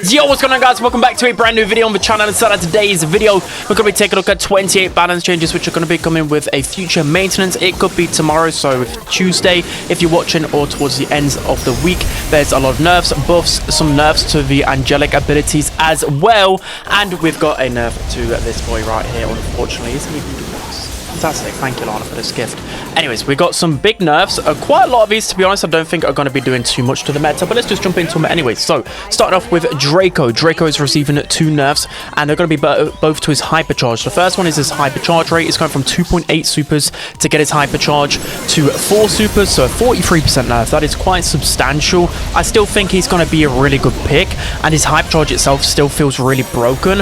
Yo, what's going on, guys? Welcome back to a brand new video on the channel. Inside of today's video, we're going to be taking a look at 28 balance changes, which are going to be coming with a future maintenance. It could be tomorrow, so Tuesday, if you're watching, or towards the ends of the week. There's a lot of nerfs, buffs, some nerfs to the angelic abilities as well. And we've got a nerf to this boy right here, unfortunately. Isn't even doing this? Fantastic. Thank you, Lana, for this gift. Anyways, we got some big nerfs. Quite a lot of these, to be honest, I don't think are going to be doing too much to the meta, but let's just jump into them anyways. So, starting off with Draco. Draco is receiving 2 nerfs, and they're going to be both to his hypercharge. The first one is his hypercharge rate. It's going from 2.8 supers to get his hypercharge to 4 supers, so a 43% nerf. That is quite substantial. I still think he's going to be a really good pick, and his hypercharge itself still feels really broken,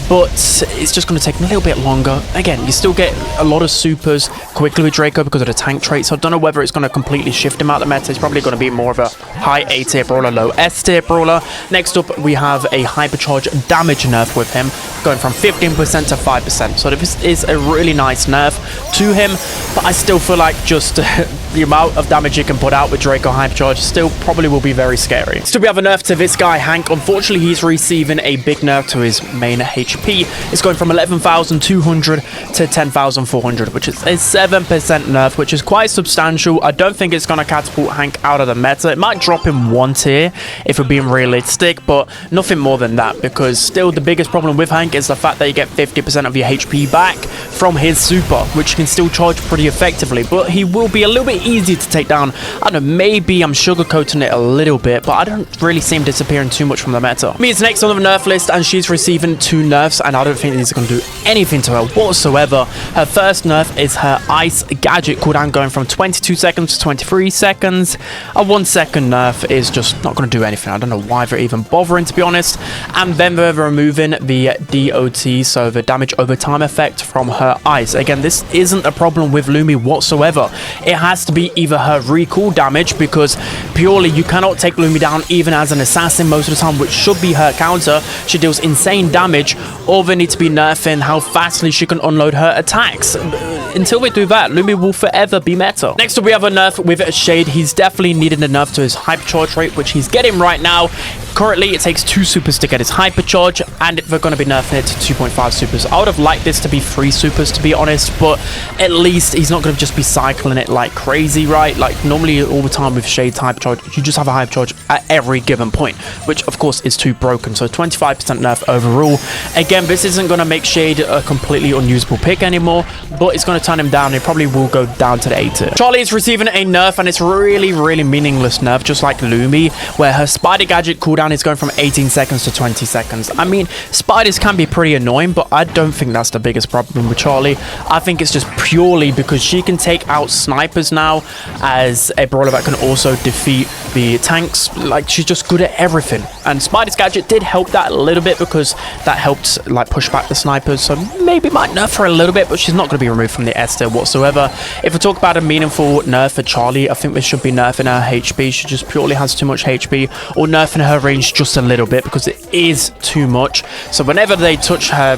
but it's just going to take a little bit longer. Again, you still get a lot of supers quickly with Draco because of the tank trait, so I don't know whether it's going to completely shift him out the meta. It's probably going to be more of a high A tier brawler, low S tier brawler. Next up, we have a hypercharge damage nerf with him, going from 15% to 5%. So this is a really nice nerf to him, but I still feel like just the amount of damage you can put out with Draco hypercharge still probably will be very scary. Still, we have a nerf to this guy, Hank. Unfortunately, he's receiving a big nerf to his main HP. It's going from 11,200 to 10,400, which is a 7% nerf, which is quite substantial. I don't think it's going to catapult Hank out of the meta. It might drop him 1 tier if we're being realistic, but nothing more than that, because still the biggest problem with Hank is the fact that you get 50% of your HP back from his super, which can still charge pretty effectively, but he will be a little bit easy to take down. I don't know, maybe I'm sugarcoating it a little bit, but I don't really see him disappearing too much from the meta. Mia's next on the nerf list, and she's receiving 2 nerfs, and I don't think these are going to do anything to her whatsoever. Her first nerf is her ice gadget cooldown, going from 22 seconds to 23 seconds. A 1 second nerf is just not going to do anything. I don't know why they're even bothering, to be honest. And then they're removing the DOT, so the damage over time effect, from her ice. Again, this isn't a problem with Lumi whatsoever. It has to be either her recall damage, because purely you cannot take Lumi down even as an assassin most of the time, which should be her counter. She deals insane damage, or they need to be nerfing how fastly she can unload her attacks. Until they do that, Lumi will forever be meta. Next up, we have a nerf with Shad. He's definitely needed a nerf to his hypercharge rate, which he's getting right now. Currently, it takes 2 supers to get his hypercharge, and they're going to be nerfing it to 2.5 supers. I would have liked this to be 3 supers, to be honest, but at least he's not going to just be cycling it like crazy, right? Like, normally all the time with Shad's hypercharge, you just have a hypercharge at every given point, which of course is too broken. So 25% nerf overall. Again, this isn't going to make Shad a completely unusable pick anymore, but it's going to turn him down. It probably will go down to the A tier. Charlie is receiving a nerf, and it's really meaningless nerf, just like Lumi, where her spider gadget cooldown is going from 18 seconds to 20 seconds. I mean, spiders can be pretty annoying, but I don't think that's the biggest problem with Charlie. I think it's just purely because she can take out snipers now as a brawler that can also defeat the tanks. Like, she's just good at everything, and Spider's gadget did help that a little bit, because that helped like push back the snipers, so maybe might nerf her a little bit, but she's not going to be removed from the S tier whatsoever. If we talk about a meaningful nerf for Charlie, I think we should be nerfing her HP. She just purely has too much HP, or nerfing her range just a little bit, because it is too much. So whenever they touch her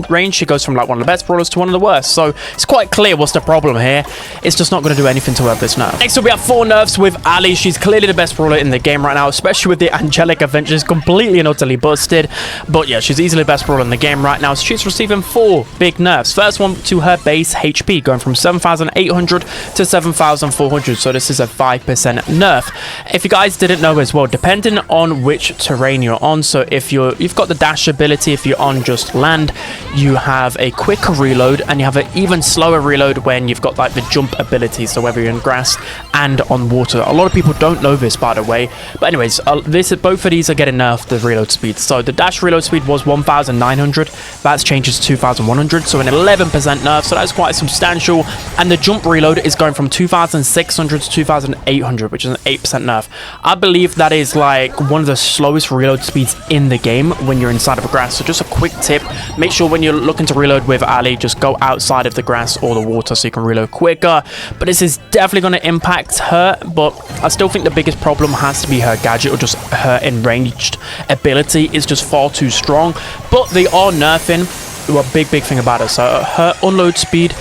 range, she goes from like one of the best brawlers to one of the worst. So it's quite clear what's the problem here. It's just not going to do anything to her, this nerf. Next up, we have 4 nerfs with Alli. She's clearly the best brawler in the game right now, especially with the angelic event. She's completely and utterly busted, but yeah, she's easily the best brawler in the game right now. So she's receiving 4 big nerfs. First one to her base HP, going from 7,800 to 7,400. So this is a 5% nerf. If you guys didn't know as well, depending on which terrain you're on, so if you've got the dash ability, if you're on just land, you have a quicker reload, and you have an even slower reload when you've got like the jump ability, so whether you're in grass and on water. A lot of people don't know this, by the way, but anyways, both of these are getting nerfed, the reload speed. So the dash reload speed was 1,900, that's changed to 2,100, so an 11% nerf, so that's quite substantial. And the jump reload is going from 2,600 to 2,800, which is an 8% nerf. I believe that is like one of the slowest reload speeds in the game when you're inside of a grass. So just a quick tip, make sure when you're looking to reload with Alli, just go outside of the grass or the water so you can reload quicker. But this is definitely going to impact her, but I still think the biggest problem has to be her gadget, or just her enraged ability is just far too strong. But they are nerfing well, big thing about her. So her unload speed,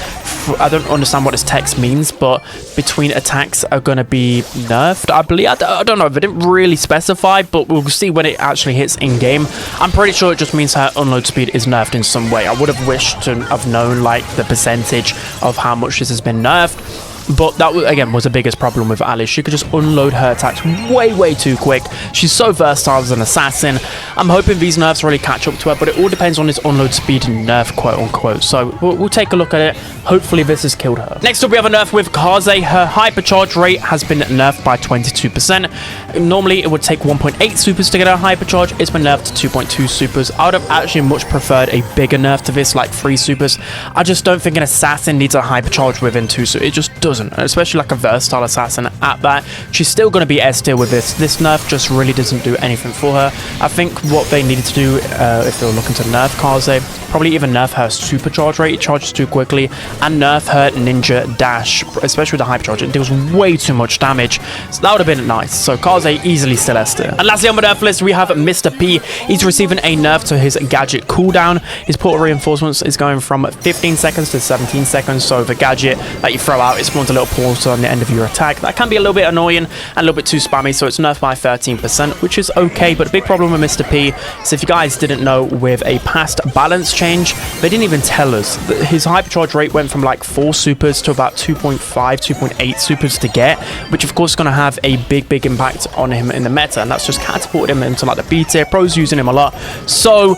I don't understand what this text means, but between attacks are going to be nerfed, I believe. I don't know if it didn't really specify, but we'll see when it actually hits in game. I'm pretty sure it just means her unload speed is nerfed in some way. I would have wished to have known like the percentage of how much this has been nerfed. But that, again, was the biggest problem with Alli. She could just unload her attacks way too quick. She's so versatile as an assassin. I'm hoping these nerfs really catch up to her, but it all depends on this unload speed nerf, quote unquote. So we'll take a look at it. Hopefully this has killed her. Next up, we have a nerf with Kaze. Her hypercharge rate has been nerfed by 22%. Normally, it would take 1.8 supers to get her hypercharge. It's been nerfed to 2.2 supers. I would have actually much preferred a bigger nerf to this, like 3 supers. I just don't think an assassin needs a hypercharge within 2 supers. It just doesn't. Especially like a versatile assassin at that. She's still going to be S tier with this. This nerf just really doesn't do anything for her. I think what they needed to do, if they were looking to nerf Kaze, probably even nerf her supercharge rate. It charges too quickly. And nerf her ninja dash, especially with the hypercharge. It deals way too much damage. So that would have been nice. So Kaze easily still S tier. And lastly on the nerf list, we have Mr. P. He's receiving a nerf to his gadget cooldown. His portal reinforcements is going from 15 seconds to 17 seconds. So the gadget that you throw out, it spawns a little portal on the end of your attack. That can be a little bit annoying and a little bit too spammy, so it's nerfed by 13%, which is okay. But the big problem with Mr. P is, if you guys didn't know, with a past balance change, they didn't even tell us that his hypercharge rate went from like 4 supers to about 2.5, 2.8 supers to get, which of course is going to have a big impact on him in the meta, and that's just catapulted him into like the B tier. Pros using him a lot, so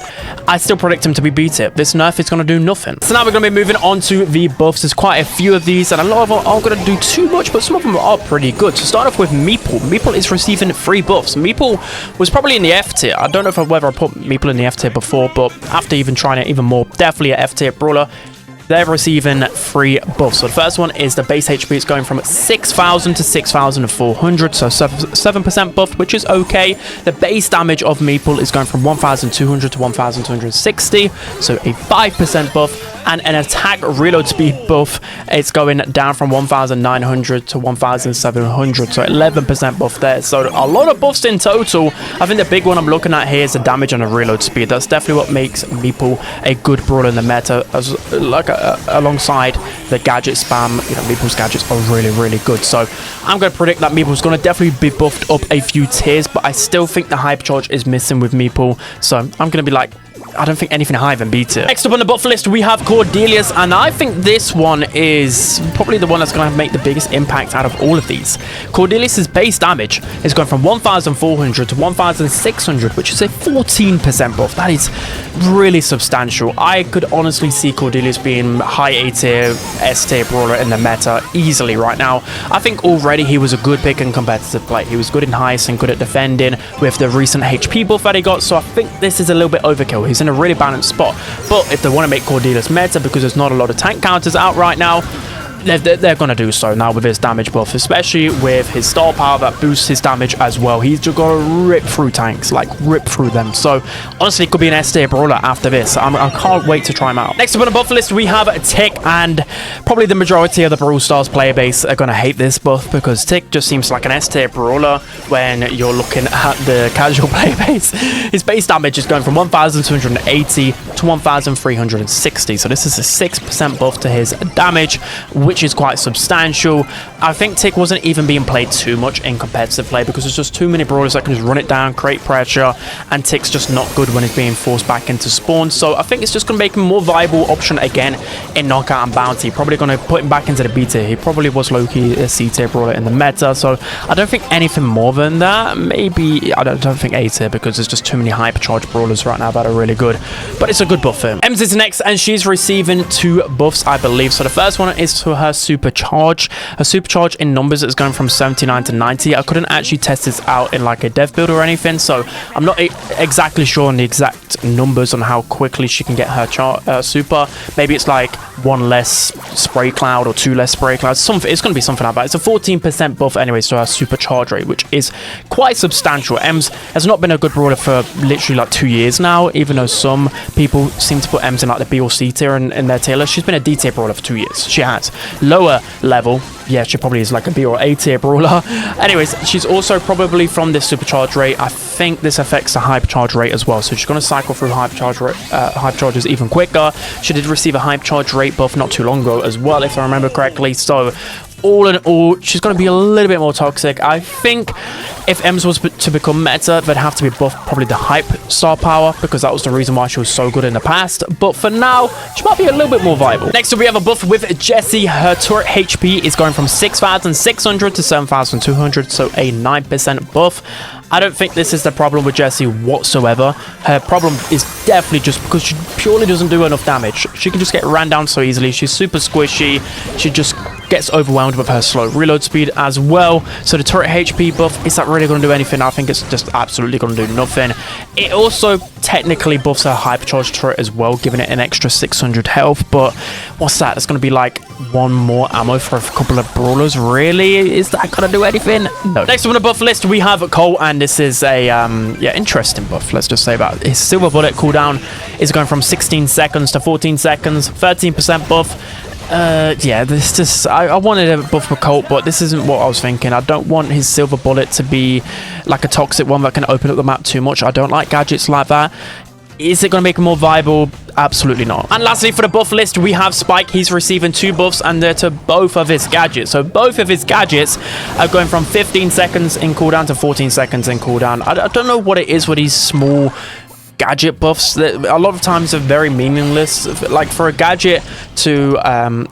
I still predict him to be B tier. This nerf is going to do nothing. So now we're going to be moving on to the buffs. There's quite a few of these, and a lot of them aren't going to do too much, but some of them are pretty good. To start off with Meeple. Meeple is receiving 3 buffs. Meeple was probably in the F tier. I don't know whether I put Meeple in the F tier before, but after even trying it even more, definitely an F tier brawler. They're receiving 3 buffs. So the first one is the base HP. It's going from 6,000 to 6,400, so 7% buffed, which is okay. The base damage of Meeple is going from 1,200 to 1,260, so a 5% buff. And an attack reload speed buff, it's going down from 1,900 to 1,700, so 11% buff there. So a lot of buffs in total. I think the big one I'm looking at here is the damage and the reload speed. That's definitely what makes Meeple a good brawler in the meta, as like alongside the gadget spam. You know, Meeple's gadgets are really good. So I'm going to predict that Meeple's going to definitely be buffed up a few tiers, but I still think the hypercharge is missing with Meeple. So I'm going to be like, I don't think anything higher than B tier. Next up on the buff list, we have Cordelius, and I think this one is probably the one that's going to make the biggest impact out of all of these. Cordelius's base damage is going from 1,400 to 1,600, which is a 14% buff. That is really substantial. I could honestly see Cordelius being high A tier, S tier brawler in the meta easily right now. I think already he was a good pick in competitive play. He was good in heist and good at defending with the recent HP buff that he got, so I think this is a little bit overkill. He's in a really balanced spot, but if they want to make Cordelius meta, because there's not a lot of tank counters out right now, they're going to do so now with his damage buff, especially with his star power that boosts his damage as well. He's just got to rip through tanks, like rip through them. So honestly, it could be an S tier brawler after this. I can't wait to try him out. Next up on the buff list, we have Tick, and probably the majority of the Brawl Stars player base are going to hate this buff, because Tick just seems like an S tier brawler when you're looking at the casual player base. His base damage is going from 1,280 to 1,360, so this is a 6% buff to his damage, which is quite substantial. I think Tick wasn't even being played too much in competitive play, because there's just too many brawlers that can just run it down, create pressure, and Tick's just not good when it's being forced back into spawn. So I think it's just going to make him a more viable option again in knockout and bounty. Probably going to put him back into the B tier. He probably was low-key a C tier brawler in the meta, so I don't think anything more than that. Maybe, I don't think A tier, because there's just too many hypercharged brawlers right now that are really good, but it's a good buff for him. Ems is next, and she's receiving 2 buffs, I believe. So the first one is to her supercharge. Her supercharge in numbers is going from 79 to 90. I couldn't actually test this out in like a dev build or anything, so I'm not exactly sure on the exact numbers on how quickly she can get her super. Maybe it's like 1 less spray cloud or 2 less spray clouds. Something, it's going to be something like that. It's a 14% buff anyways to her supercharge rate, which is quite substantial. Ems has not been a good brawler for literally like 2 years now, even though some people seem to put Ems in like the B or C tier in their tier list. She's been a D tier brawler for 2 years. She has. Lower level, yeah, she probably is like a B or A tier brawler. Anyways, she's also probably from this supercharge rate. I think this affects the hypercharge rate as well. So she's going to cycle through hypercharges even quicker. She did receive a hypercharge rate buff not too long ago as well, if I remember correctly. So all in all, she's going to be a little bit more toxic. I think if Ems was to become meta, they'd have to be buffed probably the hype star power, because that was the reason why she was so good in the past. But for now, she might be a little bit more viable. Next up, we have a buff with Jessie. Her turret HP is going from 6,600 to 7,200, so a 9% buff. I don't think this is the problem with Jessie whatsoever. Her problem is definitely just because she purely doesn't do enough damage. She can just get ran down so easily. She's super squishy. She just gets overwhelmed with her slow reload speed as well. So the turret HP buff, is that really going to do anything? I think it's just absolutely going to do nothing. It also technically buffs her hypercharge turret as well, giving it an extra 600 health. But what's that? It's going to be like one more ammo for a couple of brawlers. Really? Is that going to do anything? No. Next up on the buff list, we have Colt, and this is a interesting buff. Let's just say that his silver bullet cooldown is going from 16 seconds to 14 seconds, 13% buff. Yeah, this just I wanted a buff for Colt, but this isn't what I was thinking. I don't want his silver bullet to be like a toxic one that can open up the map too much. I don't like gadgets like that. Is it going to make him more viable? Absolutely not. And lastly, for the buff list, we have Spike. He's receiving 2 buffs, and they're to both of his gadgets. So both of his gadgets are going from 15 seconds in cooldown to 14 seconds in cooldown. I don't know what it is with these small gadget buffs that a lot of times are very meaningless. Like for a gadget to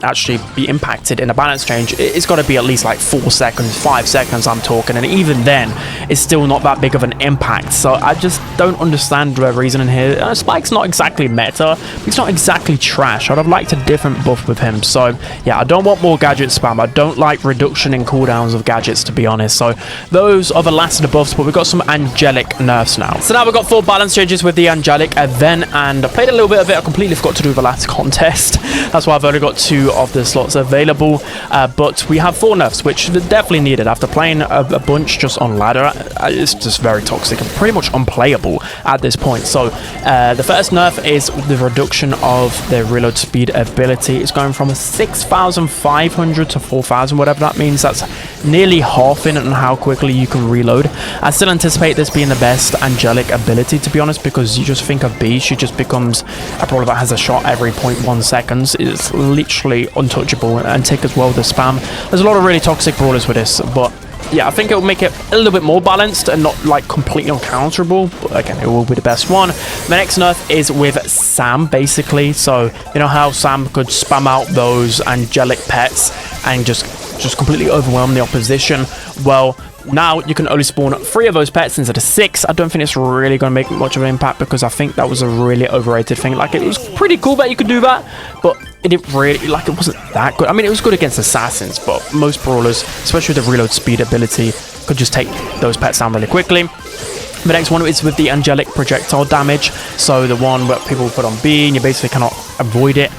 actually be impacted in a balance change, it's got to be at least like 4 seconds, 5 seconds I'm talking, and even then it's still not that big of an impact. So I just don't understand the reasoning here. Spike's not exactly meta, he's not exactly trash. I'd have liked a different buff with him. So yeah, I don't want more gadget spam. I don't like reduction in cooldowns of gadgets, to be honest. So those are the last of the buffs, but we've got some Angelic nerfs now. So now we've got 4 balance changes with the Angelic event, and I played a little bit of it. I completely forgot to do the last contest. That's why I've only got 2 of the slots available, but we have 4 nerfs, which are definitely needed. After playing a bunch just on ladder, it's just very toxic and pretty much unplayable at this point. So the first nerf is the reduction of the reload speed ability. It's going from 6,500 to 4,000, whatever that means. That's nearly halving on how quickly you can reload. I still anticipate this being the best Angelic ability, to be honest, because you just think of B, she just becomes a brawler that has a shot every 0.1 seconds. It's literally untouchable, and take as well the spam. There's a lot of really toxic brawlers with this, but yeah, I think it will make it a little bit more balanced and not like completely uncounterable, but again, it will be the best one. The next nerf is with Sam, basically. So you know how Sam could spam out those Angelic pets and just completely overwhelm the opposition? Well, now you can only spawn 3 of those pets instead of 6. I don't think it's really going to make much of an impact, because I think that was a really overrated thing. Like, it was pretty cool that you could do that, but it didn't really, like, it wasn't that good. I mean, it was good against assassins, but most brawlers, especially with the reload speed ability, could just take those pets down really quickly. The next one is with the Angelic projectile damage. So the one where people put on B and you basically cannot avoid it.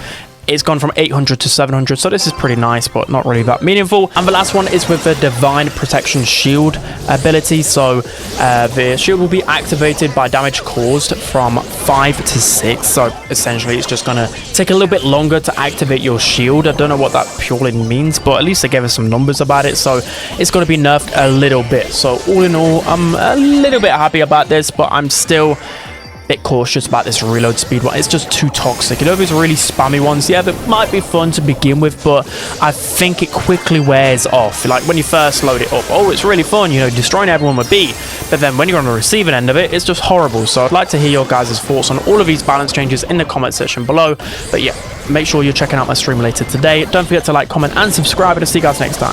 It's gone from 800 to 700, so this is pretty nice, but not really that meaningful. And the last one is with the Divine Protection Shield ability. So the shield will be activated by damage caused from 5 to 6. So essentially, it's just going to take a little bit longer to activate your shield. I don't know what that purely means, but at least they gave us some numbers about it. So it's going to be nerfed a little bit. So all in all, I'm a little bit happy about this, but I'm still bit cautious about this reload speed one. It's just too toxic. You know, these really spammy ones, yeah, that might be fun to begin with, but I think it quickly wears off. Like when you first load it up, oh, it's really fun, you know, destroying everyone with B, but then when you're on the receiving end of it, it's just horrible. So I'd like to hear your guys' thoughts on all of these balance changes in the comment section below. But yeah, make sure you're checking out my stream later today. Don't forget to like, comment and subscribe, and I'll see you guys next time.